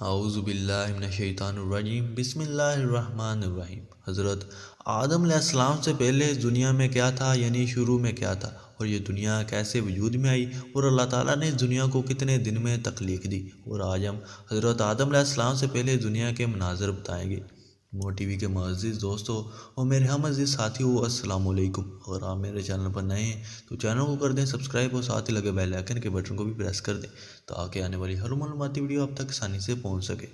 اعوذ باللہ من الشیطان الرجیم بسم اللہ الرحمن الرحیم۔ حضرت آدم علیہ السلام سے پہلے اس دنیا میں کیا تھا، یعنی شروع میں کیا تھا، اور یہ دنیا کیسے وجود میں آئی، اور اللہ تعالیٰ نے اس دنیا کو کتنے دن میں تخلیق دی۔ اور آج ہم حضرت آدم علیہ السلام سے پہلے اس دنیا کے مناظر بتائیں گے۔ مو ٹی وی کے معزز دوستوں اور میرے ہم عزیز ساتھیوں، السلام علیکم۔ اگر آپ میرے چینل پر نئے ہیں تو چینل کو کر دیں سبسکرائب، اور ساتھ ہی لگے بیل آئیکن کے بٹن کو بھی پریس کر دیں تاکہ آنے والی ہر معلوماتی ویڈیو آپ تک آسانی سے پہنچ سکے۔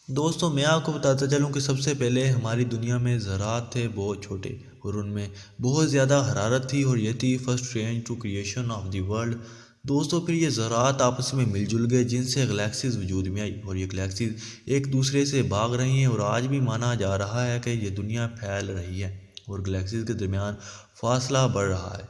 دوستوں میں آپ کو بتاتا چلوں کہ سب سے پہلے ہماری دنیا میں ذرات تھے بہت چھوٹے، اور ان میں بہت زیادہ حرارت تھی، اور یہ تھی first range to creation of the world. دوستوں پھر یہ ذرات آپس میں مل جل گئے، جن سے گلیکسیز وجود میں آئی، اور یہ گلیکسیز ایک دوسرے سے بھاگ رہی ہیں، اور آج بھی مانا جا رہا ہے کہ یہ دنیا پھیل رہی ہے اور گلیکسیز کے درمیان فاصلہ بڑھ رہا ہے۔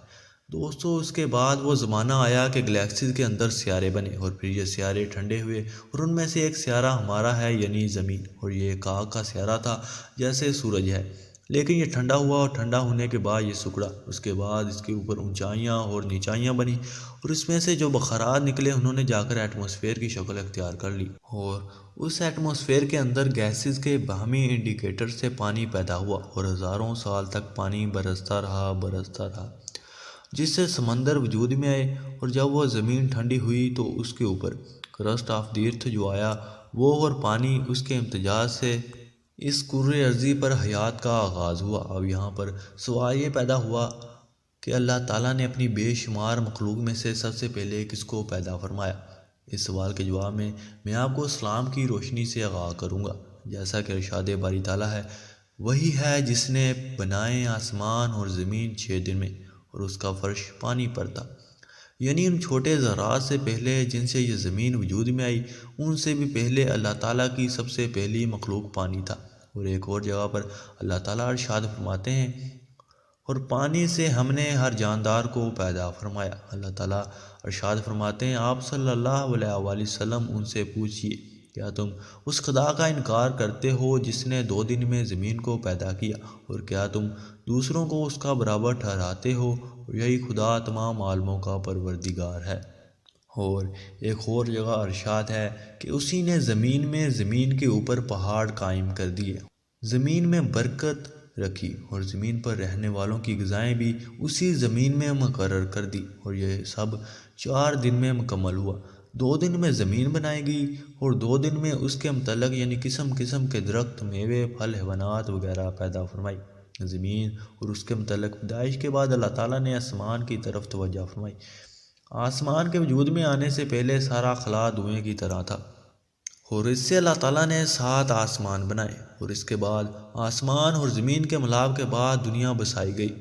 دوستوں اس کے بعد وہ زمانہ آیا کہ گلیکسیز کے اندر سیارے بنے، اور پھر یہ سیارے ٹھنڈے ہوئے، اور ان میں سے ایک سیارہ ہمارا ہے یعنی زمین، اور یہ ایک آگ کا سیارہ تھا جیسے سورج ہے، لیکن یہ ٹھنڈا ہوا، اور ٹھنڈا ہونے کے بعد یہ سکڑا۔ اس کے بعد اس کے اوپر اونچائیاں اور نیچائیاں بنی، اور اس میں سے جو بخارات نکلے انہوں نے جا کر ایٹماسفیئر کی شکل اختیار کر لی، اور اس ایٹماسفیئر کے اندر گیسز کے باہمی انڈیکیٹر سے پانی پیدا ہوا، اور ہزاروں سال تک پانی برستا رہا جس سے سمندر وجود میں آئے۔ اور جب وہ زمین ٹھنڈی ہوئی تو اس کے اوپر کرسٹ آف دی ارتھ جو آیا وہ، اور پانی اس کے امتزاج سے اس کرۂ ارضی پر حیات کا آغاز ہوا۔ اب یہاں پر سوال یہ پیدا ہوا کہ اللہ تعالیٰ نے اپنی بے شمار مخلوق میں سے سب سے پہلے کس کو پیدا فرمایا؟ اس سوال کے جواب میں آپ کو اسلام کی روشنی سے آغاز کروں گا۔ جیسا کہ ارشاد باری تعالیٰ ہے، وہی ہے جس نے بنائے آسمان اور زمین 6 دن میں، اور اس کا فرش پانی پر تھا۔ یعنی ان چھوٹے ذرات سے پہلے جن سے یہ زمین وجود میں آئی، ان سے بھی پہلے اللہ تعالیٰ کی سب سے پہلی مخلوق پانی تھا۔ اور ایک اور جگہ پر اللہ تعالیٰ ارشاد فرماتے ہیں، اور پانی سے ہم نے ہر جاندار کو پیدا فرمایا۔ اللہ تعالیٰ ارشاد فرماتے ہیں، آپ صلی اللہ علیہ وآلہ وسلم ان سے پوچھئے، کیا تم اس خدا کا انکار کرتے ہو جس نے 2 دن میں زمین کو پیدا کیا، اور کیا تم دوسروں کو اس کا برابر ٹھہراتے ہو، اور یہی خدا تمام عالموں کا پروردگار ہے۔ اور ایک اور جگہ ارشاد ہے کہ اسی نے زمین کے اوپر پہاڑ قائم کر دیے، زمین میں برکت رکھی، اور زمین پر رہنے والوں کی غذائیں بھی اسی زمین میں مقرر کر دی، اور یہ سب 4 دن میں مکمل ہوا۔ 2 دن میں زمین بنائی گئی، اور 2 دن میں اس کے متعلق یعنی قسم قسم کے درخت، میوے، پھل، حیوانات وغیرہ پیدا فرمائی۔ زمین اور اس کے متعلق پیدائش کے بعد اللہ تعالیٰ نے آسمان کی طرف توجہ فرمائی۔ آسمان کے وجود میں آنے سے پہلے سارا خلا دھوئیں کی طرح تھا، اور اس سے اللہ تعالیٰ نے 7 آسمان بنائے، اور اس کے بعد آسمان اور زمین کے ملاپ کے بعد دنیا بسائی گئی۔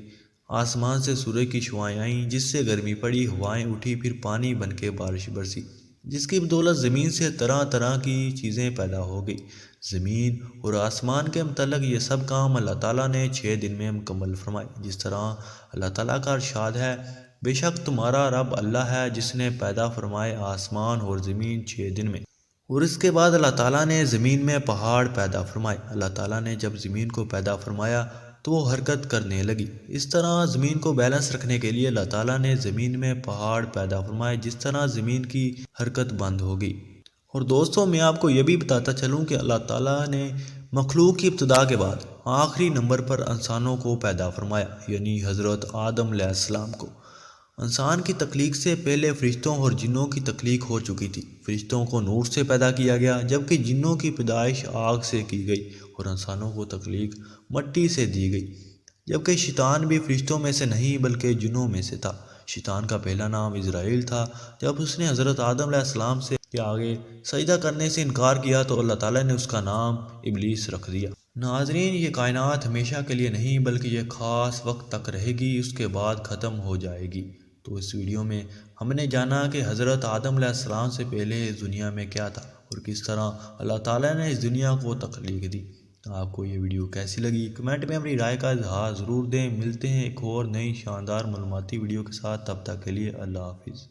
آسمان سے سورج کی شعاعیں آئیں، جس سے گرمی پڑی، ہوائیں اٹھی، پھر پانی بن کے بارش برسی، جس کی بدولت زمین سے طرح طرح کی چیزیں پیدا ہو گئی۔ زمین اور آسمان کے متعلق یہ سب کام اللہ تعالیٰ نے 6 دن میں مکمل فرمائے۔ جس طرح اللہ تعالیٰ کا ارشاد ہے، بے شک تمہارا رب اللہ ہے جس نے پیدا فرمائے آسمان اور زمین 6 دن میں۔ اور اس کے بعد اللہ تعالیٰ نے زمین میں پہاڑ پیدا فرمائے۔ اللہ تعالیٰ نے جب زمین کو پیدا فرمایا تو وہ حرکت کرنے لگی۔ اس طرح زمین کو بیلنس رکھنے کے لیے اللہ تعالیٰ نے زمین میں پہاڑ پیدا فرمائے، جس طرح زمین کی حرکت بند ہو گئی۔ اور دوستوں میں آپ کو یہ بھی بتاتا چلوں کہ اللہ تعالیٰ نے مخلوق کی ابتدا کے بعد آخری نمبر پر انسانوں کو پیدا فرمایا، یعنی حضرت آدم علیہ السلام کو۔ انسان کی تخلیق سے پہلے فرشتوں اور جنوں کی تخلیق ہو چکی تھی۔ فرشتوں کو نور سے پیدا کیا گیا، جبکہ جنوں کی پیدائش آگ سے کی گئی، اور انسانوں کو تخلیق مٹی سے دی گئی۔ جبکہ شیطان بھی فرشتوں میں سے نہیں بلکہ جنوں میں سے تھا۔ شیطان کا پہلا نام عزرائیل تھا۔ جب اس نے حضرت آدم علیہ السلام سے کے آگے سجدہ کرنے سے انکار کیا تو اللہ تعالیٰ نے اس کا نام ابلیس رکھ دیا۔ ناظرین، یہ کائنات ہمیشہ کے لیے نہیں بلکہ یہ خاص وقت تک رہے گی، اس کے بعد ختم ہو جائے گی۔ تو اس ویڈیو میں ہم نے جانا کہ حضرت آدم علیہ السلام سے پہلے اس دنیا میں کیا تھا، اور کس طرح اللہ تعالیٰ نے اس دنیا کو تخلیق دی۔ آپ کو یہ ویڈیو کیسی لگی؟ کمنٹ میں اپنی رائے کا اظہار ضرور دیں۔ ملتے ہیں ایک اور نئی شاندار معلوماتی ویڈیو کے ساتھ، تب تک کے لیے اللہ حافظ۔